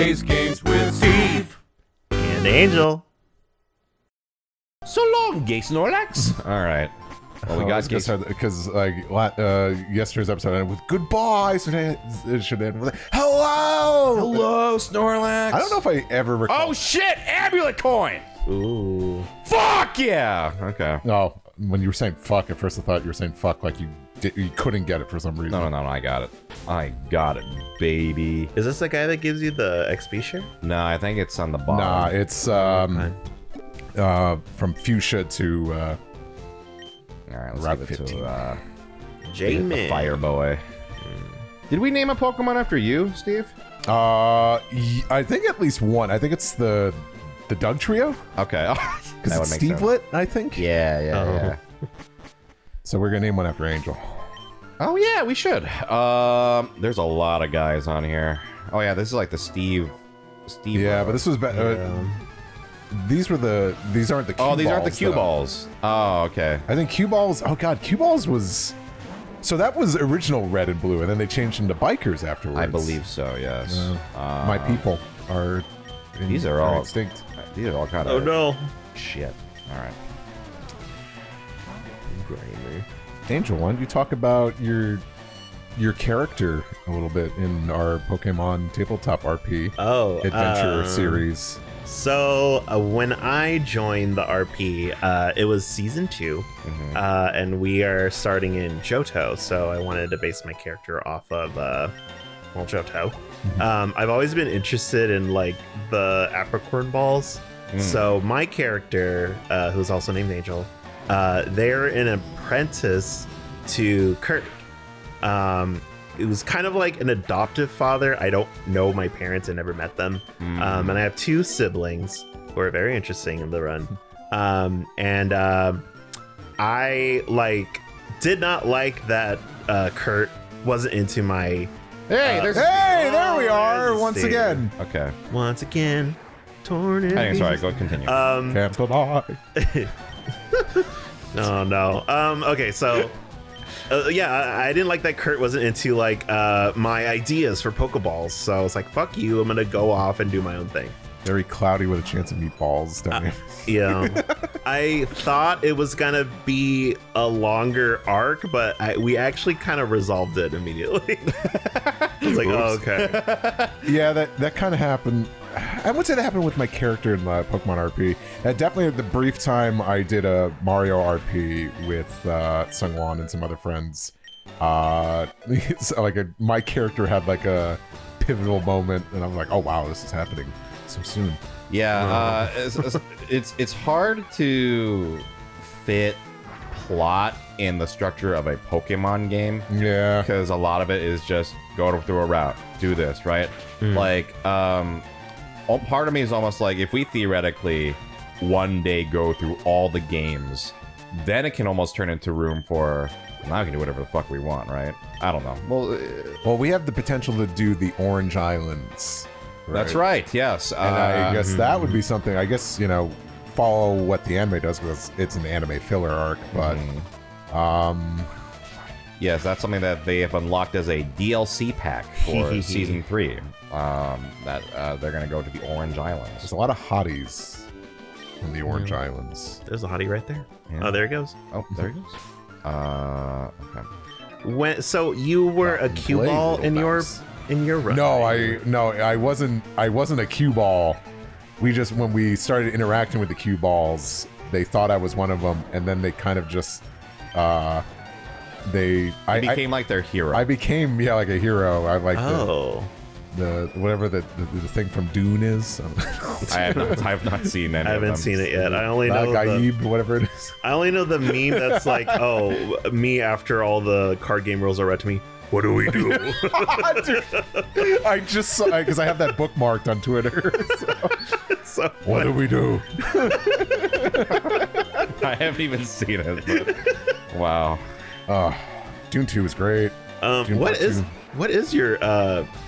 plays games with Steve and Angel. So long, gay Snorlax. All right. Well, we got because like yesterday's episode ended with goodbye. So it should end with hello, Snorlax. I don't know if I ever recall. Oh shit! Amulet coin. Ooh. Fuck yeah. Okay. No, when you were saying fuck, at first I thought you were saying fuck like you couldn't get it for some reason. No. I got it. I got it, baby. Is this the guy that gives you the XP share? No, I think it's on the bottom. Nah, it's from fuchsia to All right, let's Route give it 15. to J-Man. Fire Boy. Did we name a Pokemon after you, Steve? I think at least one. I think it's the Doug Trio. Okay. Because it's Stevelet, I think. Yeah. So we're gonna name one after Angel. Oh yeah, we should. There's a lot of guys on here. Oh yeah, this is like the Steve. Yeah, but this was these aren't the Cueballs. Oh, these aren't the Cueballs. Oh, okay. I think Cueballs. Oh god, Cueballs was. So that was original Red and Blue, and then they changed them to bikers afterwards. I believe so. Yes. My people are. These are all extinct. These are all kind of. Oh no. Shit. All right. Angel, why don't you talk about your character a little bit in our Pokemon Tabletop RP adventure series? So when I joined the RP, it was season 2, and we are starting in Johto. So I wanted to base my character off of Johto. I've always been interested in like the apricorn balls. So my character, who's also named Angel, they're an apprentice to Kurt. It was kind of like an adoptive father. I don't know my parents. I never met them. And I have 2 siblings who are very interesting in the run. I like did not like that Kurt wasn't into my. Hey, there we are once again. Okay. Once again, torn in Hey, sorry. pieces. Go continue. Can't deny. No. Okay, so yeah, I didn't like that Kurt wasn't into like my ideas for Pokeballs. So I was like, "Fuck you! I'm gonna go off and do my own thing." Very cloudy with a chance of meatballs, don't you? Yeah, I thought it was gonna be a longer arc, but we actually kind of resolved it immediately. I was like, "Oh, okay." Yeah, that kind of happened. I would say that happened with my character in the Pokemon RP. Definitely at the brief time I did a Mario RP with SungWon and some other friends. So like my character had like a pivotal moment, and I'm like, oh wow, this is happening so soon. Yeah, it's hard to fit plot in the structure of a Pokemon game. Yeah, because a lot of it is just go through a route, do this, right? Like, part of me is almost like if we theoretically one day go through all the games, then it can almost turn into room for now we can do whatever the fuck we want, right? I don't know. Well, we have the potential to do the Orange Islands. Right? That's right. Yes, and I guess that would be something. I guess follow what the anime does because it's an anime filler arc, but yes, that's something that they have unlocked as a DLC pack for season 3. That they're gonna go to the Orange Islands. There's a lot of hotties in the Orange Islands. There's a hottie right there. Yeah. Oh, there it goes. Oh, there it goes. Okay. So you were a cue ball in your run? No, I wasn't a cue ball. When we started interacting with the cue balls, they thought I was one of them, and then they kind of just I became like their hero. I became like a hero. I like the whatever the thing from Dune is. I have not seen any. I haven't seen it yet. I only know Gaib, whatever it is. I only know the meme that's like, oh, me after all the card game rules are read to me. What do we do? Dude, I just saw because I have that bookmarked on Twitter. So, what do we do? I haven't even seen it. But, wow. Dune 2 is great. What is your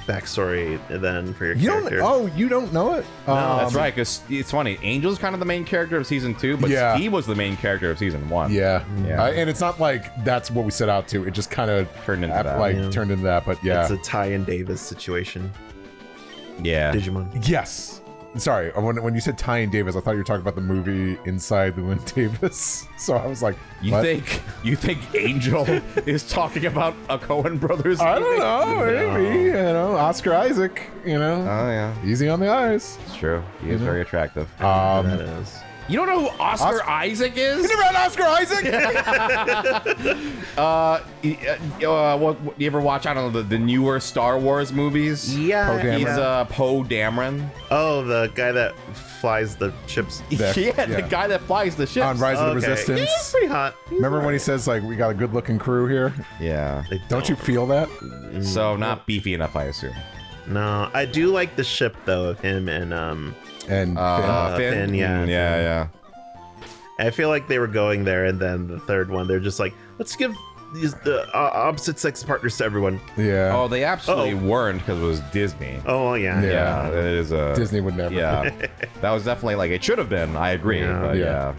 backstory then for your character? You don't know it? No, that's right. Because it's funny. Angel's kind of the main character of season 2, but he was the main character of season 1. Yeah. And it's not like that's what we set out to. It just kind of turned into that. Turned into that. But yeah, it's a Ty and Davis situation. Yeah. Digimon. Yes. Sorry, when you said Ty and Davis, I thought you were talking about the movie Inside Llewyn Davis. So I was like, You what? think Angel is talking about a Coen Brothers movie? I don't know, maybe, Oscar Isaac, Oh yeah, easy on the eyes. it's true. He is very attractive. That is. You don't know who Oscar Isaac is? You never had Oscar Isaac? You ever watch, I don't know, the newer Star Wars movies? Yeah. Poe Dameron. He's Poe Dameron. Oh, the guy that flies the ships. The guy that flies the ships. On Rise of the Okay. Resistance. Yeah, he's pretty hot. Remember when he says, like, we got a good-looking crew here? Yeah. Don't you feel that? So not beefy enough, I assume. No, I do like the ship though of him and And Finn, yeah. Yeah. I feel like they were going there, and then the third one, they're just like, let's give these the opposite sex partners to everyone. yeah. Oh, they absolutely weren't, because it was Disney. Oh yeah, Yeah. It is a Disney would never. Yeah, that was definitely like it should have been. I agree, Yeah. but Yeah.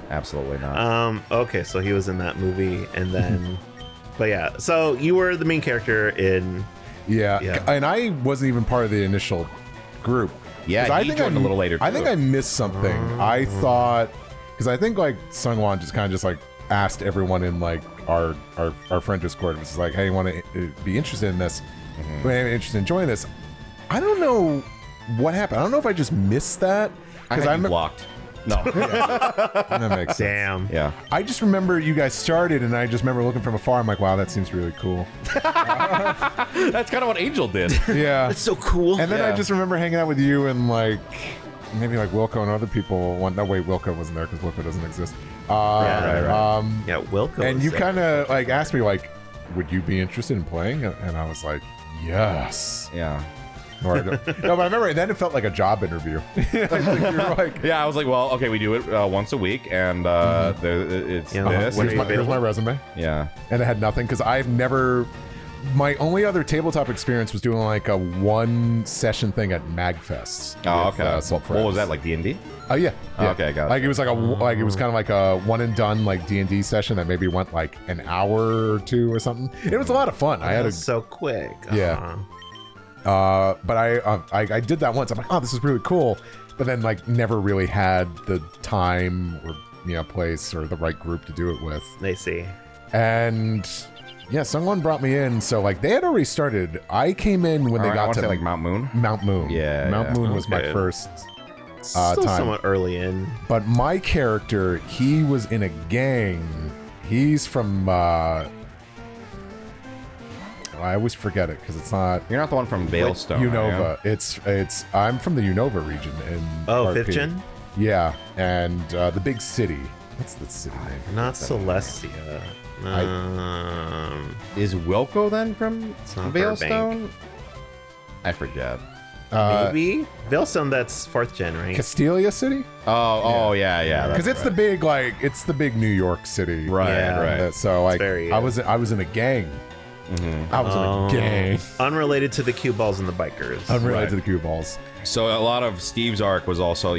absolutely not. Okay, so he was in that movie, and then, but yeah, so you were the main character in. Yeah. Yeah. And I wasn't even part of the initial group. Yeah, 'Cause he joined a little later, I think too. I missed something. I thought, because I think like SungWon just kind of like asked everyone in like our friend Discord, it was like, hey, you want to be interested in this? Interested in joining this? I don't know what happened. I don't know if I just missed that Because I'm blocked. No. that makes sense. Damn. Yeah. I just remember you guys started, and I just remember looking from afar. I'm like, wow, that seems really cool. That's kind of what Angel did. Yeah. That's so cool. And then I Yeah. just remember hanging out with you and like maybe like Wilco and other people. No, wait, Wilco wasn't there because Wilco doesn't exist. Right. Yeah, Wilco. And was you there. kind of like asked me like, would you be interested in playing? And I was like, yes. Yeah. Or no, but I remember then it felt like a job interview. You were like, Yeah, I was like, well, okay, we do it once a week, and it's Yeah. this. When here's my resume. Yeah. And it had nothing because I've never. My only other tabletop experience was doing like a one session thing at MagFest. Oh, with, okay. some What was friends. that, like D&D? Oh yeah. Okay, got it. Like it was like it was kind of like a one and done like D&D session that maybe went like an hour or two or something. It was a lot of fun. I had a so quick. Yeah. but I did that once. I'm like, oh, this is really cool. But then like never really had the time or place or the right group to do it with. They see. And yeah, someone brought me in. So like they had already started. I came in when they I got want to say like Mount Moon. Mount Moon. Yeah, Mount yeah. Moon was my Okay. first Still time. somewhat early in. But my character, he was in a gang. He's from I always forget it because it's not You're not the one from Veilstone. Unova. It's I'm from the Unova region in Oh, RP. fifth gen? Yeah, and the big city. What's the city name? Not Celestia. Is Wilco then from not Veilstone? I forget. Maybe? Veilstone, that's fourth gen, right? Castelia City? Oh, yeah. Because it's the big it's the big New York City. Right, Yeah. right. So like very, I was in a gang. I was in a gang. Unrelated to the Cueballs and the bikers. Unrelated to the Cueballs. So a lot of Steve's arc was also,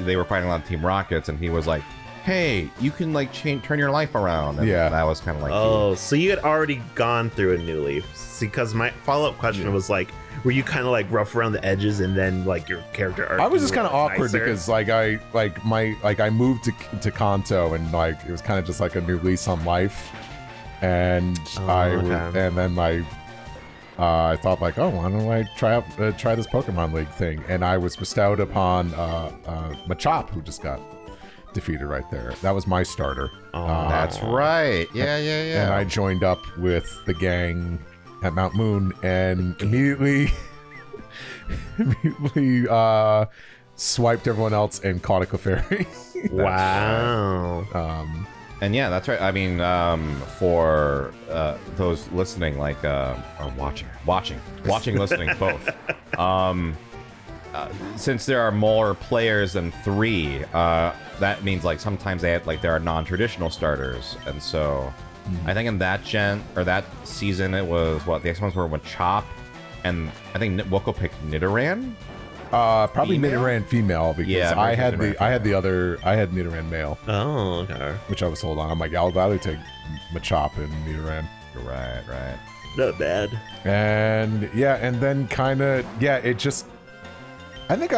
they were fighting a lot of Team Rockets, and he was like, hey, you can like turn your life around. And Yeah. that was kind of like, Oh, so you had already gone through a new leaf. See, because my follow-up question was like, were you kind of like rough around the edges and then like your character arc? I was just kind of awkward nicer? because I moved to Kanto and like it was kind of just like a new lease on life, and I thought like, oh, why don't I try this Pokemon League thing? And I was bestowed upon Machop, who just got defeated right there. That was my starter. that's right. Yeah. And I joined up with the gang at Mount Moon and immediately swiped everyone else and caught a Clefairy. Wow. And yeah, that's right. I mean, for those listening, like, or watching, listening, both. Since there are more players than 3, that means like sometimes there are non-traditional starters, and so I think in that that season it was the X ones were with Chop, and I think Wilco picked Nidoran. Probably Female? Nidoran female because Yeah, I had Nidoran I had Nidoran male, Oh, okay. which I was sold on. I'm like, I'll rather take Machop and Nidoran. Right. Not bad. And yeah, and then kind of it just. I think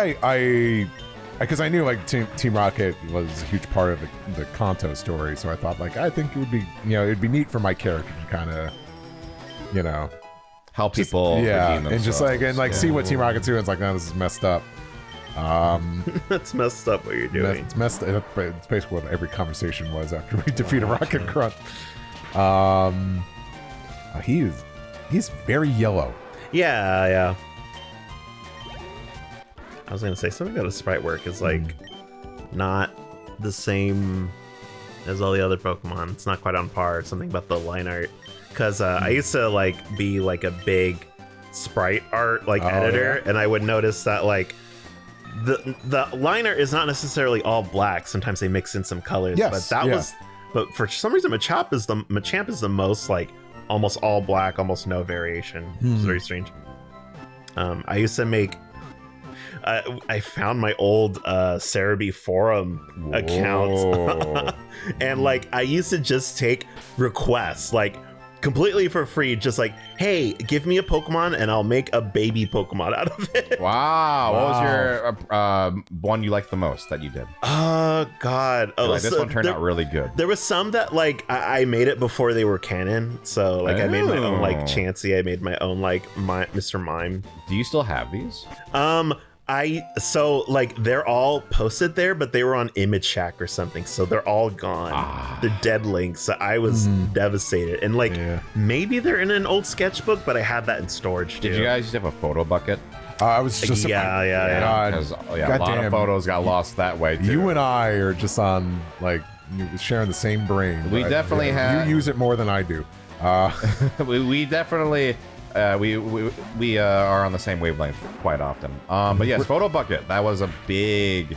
because I knew like Team Rocket was a huge part of the Kanto story, so I thought like I think it would be it'd be neat for my character to kind of Help people redeem and just themselves. see what Team Rocket's doing. It's like, no, this is messed up. That's messed up what you're doing. It's messed up. It's basically what every conversation was after we defeat a Rocket Grunt. He's very yellow. Yeah. I was gonna say something about the sprite work is like not the same as all the other Pokemon. It's not quite on par. Something about the line art, because I used to like be like a big sprite art editor, and I would notice that like the line art is not necessarily all black. Sometimes they mix in some colors. Yes, but for some reason Machamp is the most like almost all black, almost no variation. It's very strange. I used to make. I found my old Cerebi forum account, and like I used to just take requests like completely for free, just like, hey, give me a Pokemon and I'll make a baby Pokemon out of it. Wow. What was your one you liked the most that you did? Oh God! Like, this one turned out really good. There was some that like I made it before they were canon, so like I made my own like Chansey. I made my own like Mr. Mime. Do you still have these? So like they're all posted there, but they were on Image Shack or something, so they're all gone. They're dead links. So I was devastated, and like maybe they're in an old sketchbook, but I had that in storage too. Did you guys have a photo bucket? I was just Yeah. Because a lot of photos got lost that way too. You and I are just on like sharing the same brain. We definitely have. You use it more than I do. We definitely. We are on the same wavelength quite often. But yes, photo bucket. That was a big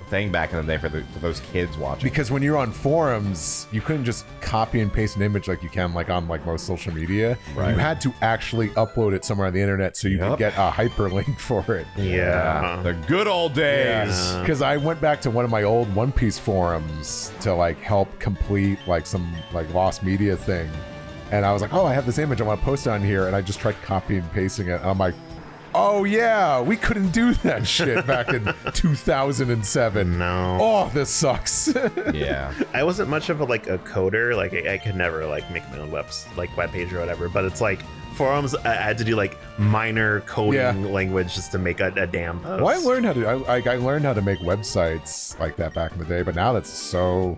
thing back in the day for those kids watching. Because when you're on forums, you couldn't just copy and paste an image like you can like on like most social media. Right. You had to actually upload it somewhere on the internet so you could get a hyperlink for it. Yeah. The good old days. Because I went back to one of my old One Piece forums to like help complete like some like lost media thing. And I was like, oh, I have this image I want to post on here. And I just tried copying and pasting it. And I'm like, oh, yeah, we couldn't do that shit back in 2007. No. Oh, this sucks. Yeah. I wasn't much of a coder. Like I could never like make my own web page or whatever. But it's like forums. I had to do like minor coding language just to make a damn post. Well, I learned how to. I learned how to make websites like that back in the day. But now that's so.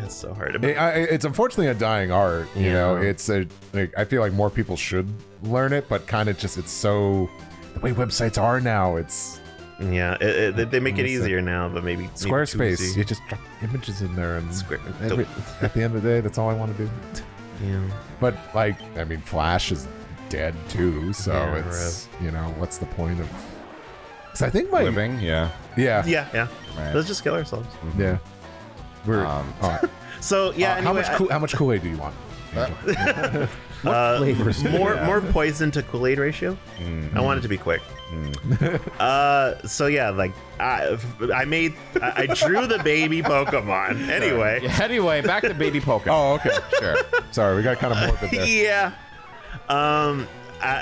It's so hard. It's unfortunately a dying art. You know, it's I feel like more people should learn it, but kind of just it's so the way websites are now. It's they make it easier now, but maybe Squarespace. You just drop images in there, and at the end of the day, that's all I want to do. Yeah. But like, I mean, Flash is dead too, so it's what's the point of? Because I think my living, yeah. Right. Let's just kill ourselves. Yeah. We're so yeah. Anyway, how much Kool-Aid do you want? What flavors? More poison to Kool-Aid ratio. I want it to be quick. So yeah, like I drew the baby Pokemon. Anyway. Yeah, anyway, back to baby Pokemon. Oh, okay, sure. Sorry, we got kind of morbid there. Yeah.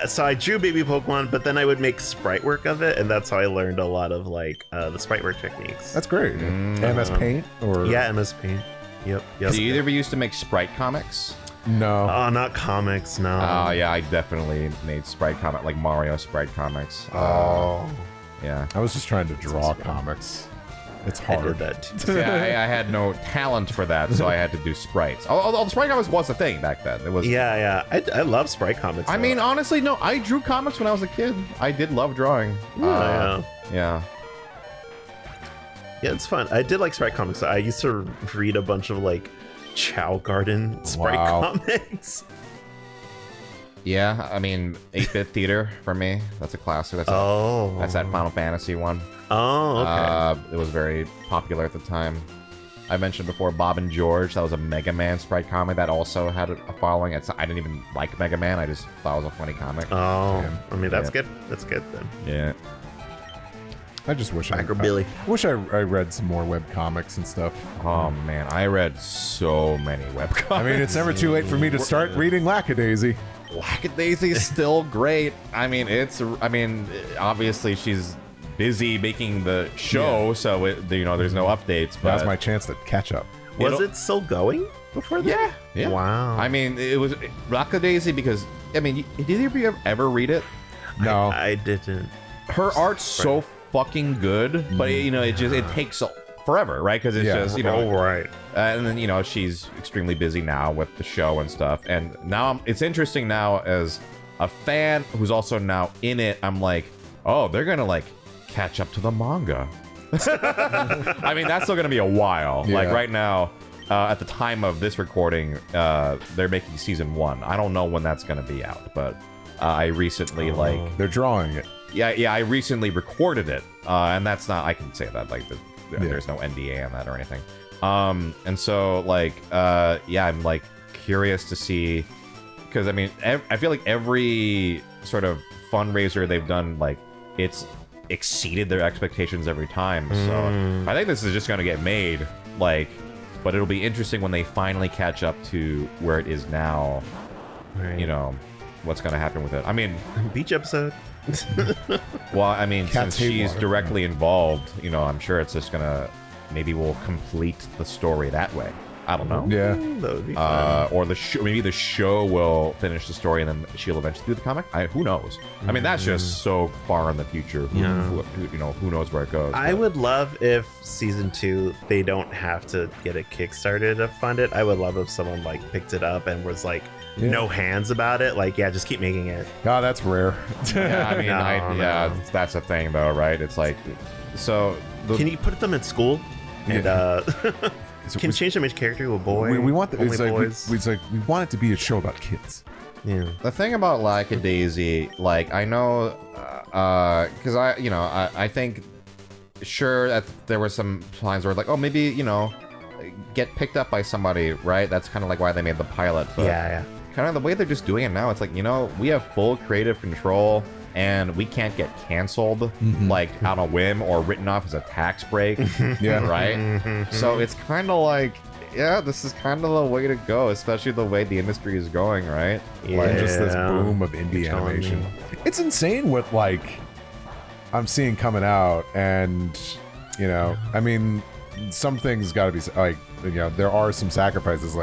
So I drew baby Pokemon, but then I would make sprite work of it, and that's how I learned a lot of like the sprite work techniques. That's great. MS Paint or MS Paint. Yep. Do either of you used to make Sprite comics? No. Oh, not comics. No. Oh yeah, I definitely made Sprite comic like Mario Sprite comics. Yeah. I was just trying to draw comics. It's hard. I did that too. Yeah, I had no talent for that, so I had to do sprites. Although the Sprite comics was a thing back then. It was. Yeah. I love sprite comics. I mean, honestly, no. I drew comics when I was a kid. I did love drawing. Yeah. Yeah, it's fun. I did like sprite comics. I used to read a bunch of like Chow Garden sprite comics. Yeah, I mean, 8-bit theater for me. That's a classic. That's that Final Fantasy one. Oh, okay. It was very popular at the time. I mentioned before Bob and George. That was a Mega Man sprite comic that also had a following. I didn't even like Mega Man. I just thought it was a funny comic. Oh, I mean, that's good. That's good then. Yeah. I just wish Billy. I wish I read some more web comics and stuff. Oh man, I read so many webcomics. I mean, it's never too late for me to start reading Lackadaisy. Lackadaisy is still great. I mean, obviously she's busy making the show, so there's no updates. But Now's my chance to catch up. Was it still going before that? Yeah. Wow. I mean, it was Lackadaisy because did either of you ever read it? No. I didn't. Her art's so fucking good, but it takes forever, right? Because it's just right. and then she's extremely busy now with the show and stuff. And now it's interesting now as a fan who's also now in it. I'm like, oh, they're gonna like catch up to the manga. I mean, that's still gonna be a while. Yeah. Like right now, at the time of this recording, they're making season 1. I don't know when that's gonna be out, but I recently they're drawing it. Yeah, I recently recorded it, and that's not. I can say that there's no NDA on that or anything. And so I'm like curious to see, because I mean, I feel like every sort of fundraiser they've done, like it's exceeded their expectations every time. So I think this is just gonna get made, but it'll be interesting when they finally catch up to where it is now. Right. What's gonna happen with it? I mean, Beach episode. well, I mean, Cats since hate she's water. directly involved, I'm sure it's just gonna maybe we'll complete the story that way. I don't know. Yeah. That would be fun. Or maybe the show will finish the story and then she'll eventually do the comic. Who knows? I mean, that's just so far in the future. Who knows where it goes? I would love if season 2 they don't have to get a Kickstarter to fund it. I would love if someone picked it up and was no hands about it. Just keep making it. God, that's rare. Yeah, I mean, No. that's a thing though, right? It's like, so. Can you put them in school? And can change them each character to a boy. We want only boys. boys. We want it to be a show about kids. Yeah. The thing about Lackadaisy, I know, because I think, sure that there were some times where maybe get picked up by somebody, right? That's kind of why they made the pilot. But Yeah. kind of the way they're just doing it now, it's we have full creative control and we can't get canceled on a whim or written off as a tax break. Yeah. Right. So it's kind of this is kind of the way to go, especially the way the industry is going, right? Yeah. Just this boom of indie You're telling animation. me. It's insane what I'm seeing coming out, and I mean, some things got to be there are some sacrifices,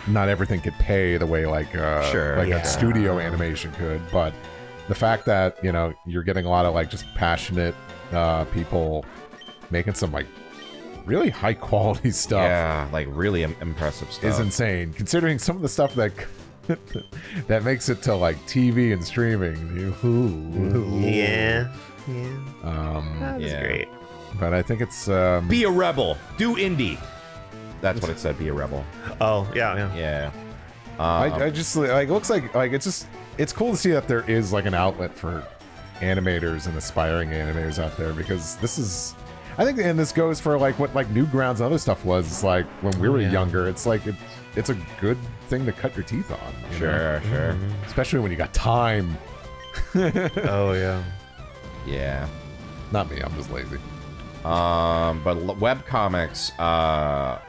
not everything could pay the way Sure, a studio animation could, but the fact that you're getting a lot of just passionate people making some really high quality stuff. Yeah, really impressive stuff. Is insane, considering some of the stuff that that makes it to TV and streaming. Yeah. That's Yeah. great. But I think it's Be a rebel. Do indie. That's what it said. Be a rebel. Oh, yeah. Yeah. I just it looks like it's cool to see that there is an outlet for animators and aspiring animators out there, because this is, I think, and this goes for what Newgrounds and other stuff was when we were younger. It's it's a good thing to cut your teeth on. you know? Sure. Especially when you got time. Oh, yeah. Yeah. Not me. I'm just lazy. But webcomics, I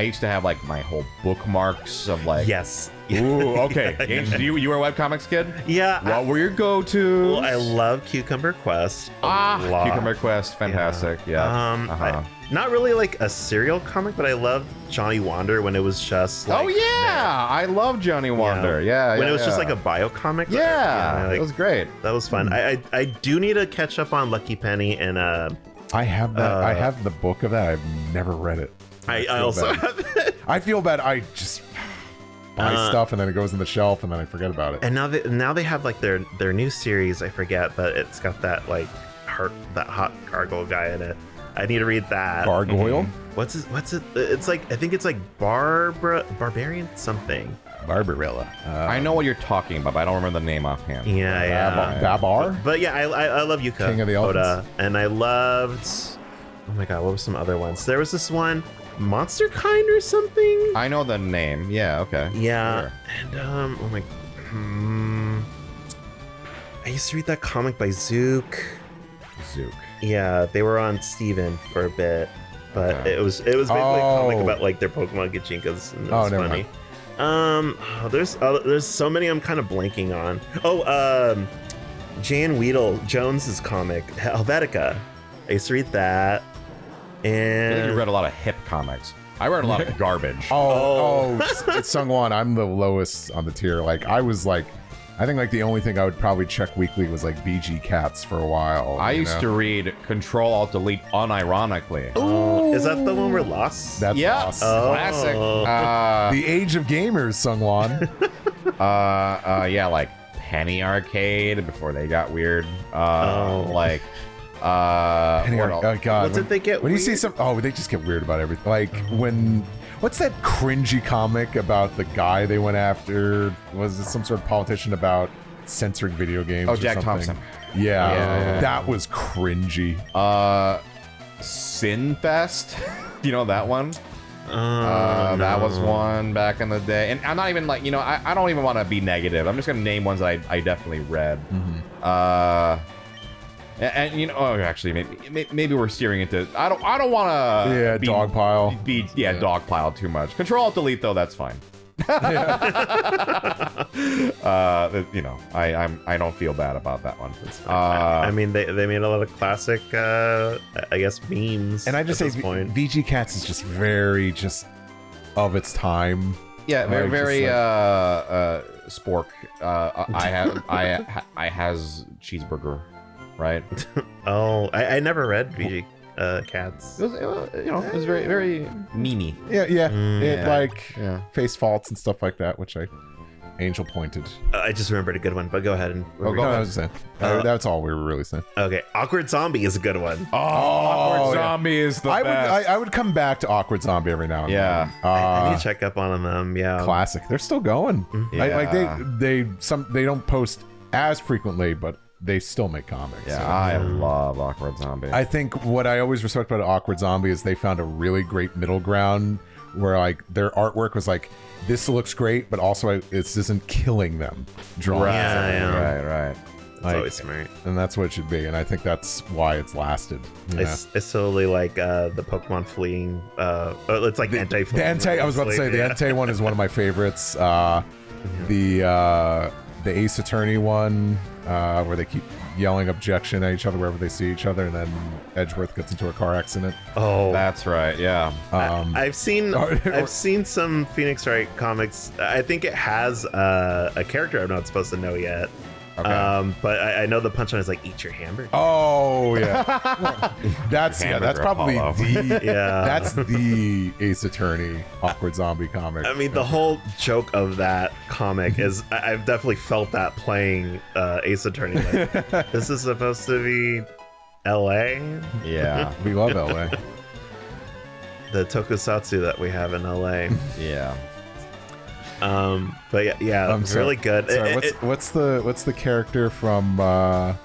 used to have my whole bookmarks of Yes. Ooh, okay. You were a webcomics kid? Yeah. What were your go-tos? Well, I love Cucumber Quest. a lot. Cucumber Quest, fantastic. Yeah. Not really a serial comic, but I loved Johnny Wander when it was just Oh yeah, I love Johnny Wander. Yeah, when it was just a bio comic. Yeah, it was great. That was fun. I do need to catch up on Lucky Penny and I have that. I have the book of that. I've never read it. I also bad. have it. I feel bad. I just buy stuff and then it goes on the shelf and then I forget about it. And now they have their new series. I forget, but it's got that hot gargoyle guy in it. I need to read that. Gargoyle? What's it? It's I think it's Barbarian something. Barbarella. I know what you're talking about, but I don't remember the name offhand. Yeah. Babar? But yeah, I love Yuka. King of the Oda, Elephants. and I loved. Oh my god, what were some other ones? There was this one, Monster Kind or something. I know the name. Yeah, okay. Yeah, Sure. and oh my. I used to read that comic by Zook. Zook. Yeah, they were on Steven for a bit, but Okay. it was basically a comic Oh. about like their Pokemon Gachinkas, and it Oh, was never funny. There's so many I'm kind of blanking on. Jan Weedle Jones's comic Helvetica. I used to read that, I think and you read a lot of hip comics. I read a lot of garbage. It's Sungwon. I'm the lowest on the tier. Like I was like, I think like the only thing I would probably check weekly was like VG Cats for a while. I used to read Control Alt Delete unironically. is that the one where Lost? That's Yeah, awesome. classic. The age of gamers, Sungwon. Yeah, like Penny Arcade before they got weird. Like, Penny what Ar- else? oh god. What did they get When you see weird? some, oh, they just get weird about everything. Like when, what's that cringy comic about the guy they went after? Was it some sort of politician about censoring video games? Oh, or Jack something? Thompson. Yeah, that was cringy. Sinfest. You know that one? That was one back in the day. And I'm not even like, I don't even want to be negative. I'm just going to name ones that I definitely read. And actually, maybe we're steering into. I don't want to. Yeah, dogpile. Dogpile too much. Control Alt Delete though, that's fine. I don't feel bad about that one. I mean, they made a lot of classic, I guess, memes. And I just at say this point. VG Cats is just very just of its time. Yeah, very, Like, very just spork. I has cheeseburger, right? Oh, I never read VG Cats. It was very, very memey. It like Yeah. face faults and stuff like that, which Angel pointed. I just remembered a good one, but go ahead and. Oh, go No, I ahead. was just saying. That's all we were really saying. Okay, Awkward Zombie is a good one. Awkward yeah. Zombie is the I best. would come back to Awkward Zombie every now and Yeah. then. I need to check up on them. Yeah. Classic. They're still going. Yeah. They don't post as frequently, but they still make comics. Yeah, So I love Awkward Zombie. I think what I always respect about Awkward Zombie is they found a really great middle ground where like their artwork was like, this looks great, but also it isn't killing them. Drawing. right, Yeah. right. It's Like, always smart. and that's what it should be. And I think that's why it's lasted. you know? It's totally like the Pokemon fleeing. It's like anti-fleeing. The Entei, I was about to say, the yeah. Entei one is one of my favorites. The Ace Attorney one, where they keep yelling objection at each other wherever they see each other, and then Edgeworth gets into a car accident. Oh, That's right, yeah. I've seen some Phoenix Wright comics. I think it has a character I'm not supposed to know yet. Okay. But I know the punchline is like eat your hamburger. Oh yeah, that's Hamburger probably Apollo. the Yeah. that's the Ace Attorney Awkward Zombie comic. I mean, the whole joke of that comic is I've definitely felt that playing Ace Attorney. Like, this is supposed to be L.A. Yeah, we love LA. The tokusatsu that we have in L.A. yeah. But yeah, I'm sorry. really good. Sorry, It- what's the character from the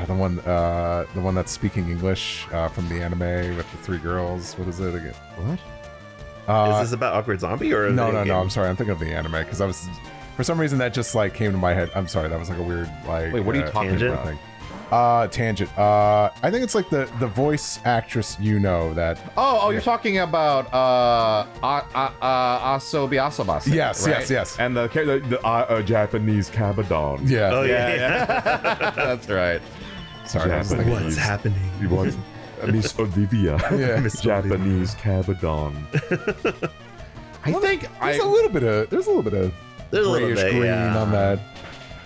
one that's speaking English from the anime with the three girls? What is it again? What? is this about Awkward Zombie or a No, video no, no. game? I'm sorry. I'm thinking of the anime because I was, for some reason, that just like came to my head. I'm sorry. That was like a weird like. Wait, what are you talking tangent? about? thing. Tangent. I think it's like the voice actress that. Oh, you're talking about Asobi Asobase. Yes, right? yes. And the Japanese Cabadon. Yeah. Oh yeah. yeah. That's right. Sorry. I was thinking- What's happening? You want Miss Olivia? Yeah. Miss Japanese Cabadon. I think There's a little bit of There's a little grayish bit, green yeah. on that.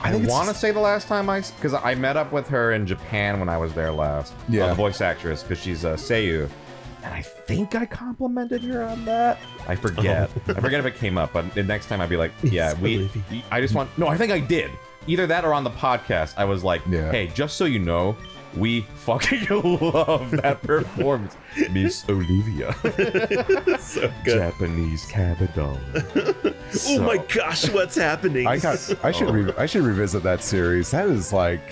I think it's- want to say the last time because I met up with her in Japan when I was there last. Yeah. The voice actress, because she's a Seiyu. And I think I complimented her on that. I forget. I forget if it came up, but the next time I'd be like, yeah, I just want, no, I think I did. Either that or on the podcast, I was like, Yeah. hey, just so you know, we fucking love that performance. Miss Olivia. So good. Japanese Cabadon. Oh my gosh, what's happening? I should revisit that series. That is like,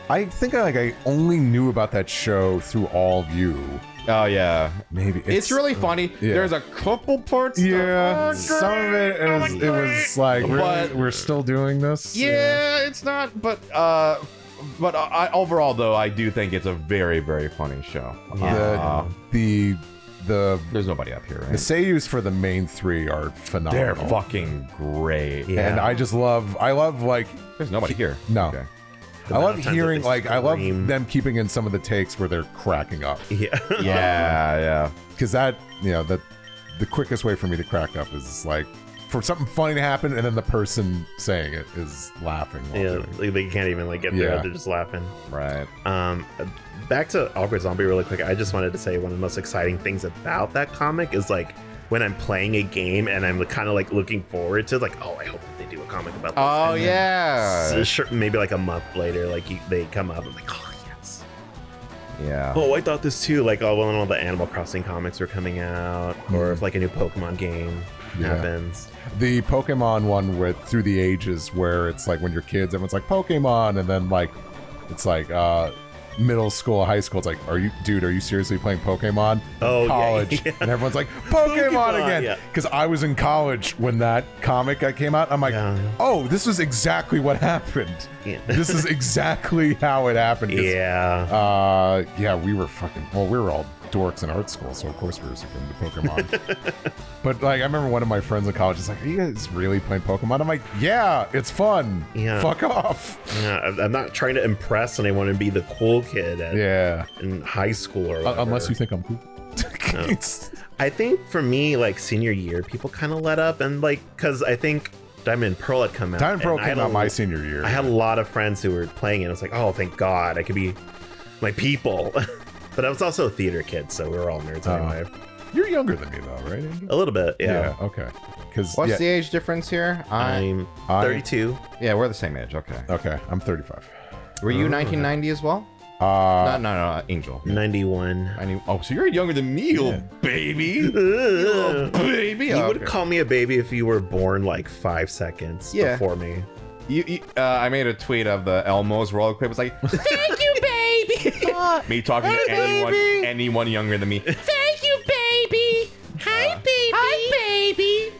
I think I only knew about that show through all of you. Oh yeah, Maybe it's really funny. Yeah. There's a couple parts. Yeah, some of it was like, But- we're still doing this. Yeah, it's not. But overall, though, I do think it's a very, very funny show. The There's nobody up here, the right? seiyus for the main 3 are phenomenal. They're fucking great. Yeah. And I love like There's nobody here. No. Okay. I love amount of times hearing that they I love scream. them keeping in some of the takes where they're cracking up. Yeah. Yeah. Because that the quickest way for me to crack up is like for something funny to happen and then the person saying it is laughing while Yeah, doing it. like, they can't even like get through Yeah. it. They're just laughing. Right. Back to Awkward Zombie really quick. I just wanted to say one of the most exciting things about that comic is like when I'm playing a game and I'm kind of like looking forward to like, oh, I hope that they do a comic about this. Oh And then yeah. sure, maybe like a month later, like they come up and like, oh yes. Yeah. Oh, I thought this too. Like, oh, when all the Animal Crossing comics are coming out, or if like a new Pokemon game happens. The Pokemon one with Through the Ages where it's like when you're kids, everyone's like Pokemon, and then like it's like middle school, high school, it's like, are you seriously playing Pokemon? Oh, yeah, college. yeah. And everyone's like, Pokemon Pokemon, again. yeah. Because I was in college when that comic came out. I'm like, Yeah. oh, this is exactly what happened. Yeah. This is exactly how it happened. 'Cause, Yeah. we were we were all dorks in art school, so of course we were super into Pokemon. But like, I remember one of my friends in college is like, are you guys really playing Pokemon? I'm like, yeah, it's fun. Yeah. Fuck off. Yeah, I'm not trying to impress, and I want to be the cool kid in high school or whatever. Unless you think I'm cool. No. I think for me, like senior year, people kind of let up, and like, because I think Diamond and Pearl had come out. Diamond and Pearl and I came had out my senior year. I had a lot of friends who were playing it. I was like, oh, thank God, I could be my people. But I was also a theater kid, so we were all nerds anyway. You're younger than me though, right, Andy? A little bit, yeah. Okay. Because What's the age difference here? I'm 32. Yeah, we're the same age. Okay. Okay, I'm 35. Were you 1990 as well? No, Angel. 91. Oh, so you're younger than me, little baby. Little baby. You Oh, would okay. call me a baby if you were born like 5 seconds before me. I made a tweet of the Elmo's roller clip. It's like, thank you, baby. Me talking to anyone younger than me. Thank you, baby. Hi, baby. Hi, baby.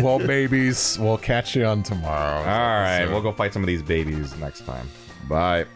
Well, babies, we'll catch you on tomorrow. All right, we'll go fight some of these babies next time. Bye.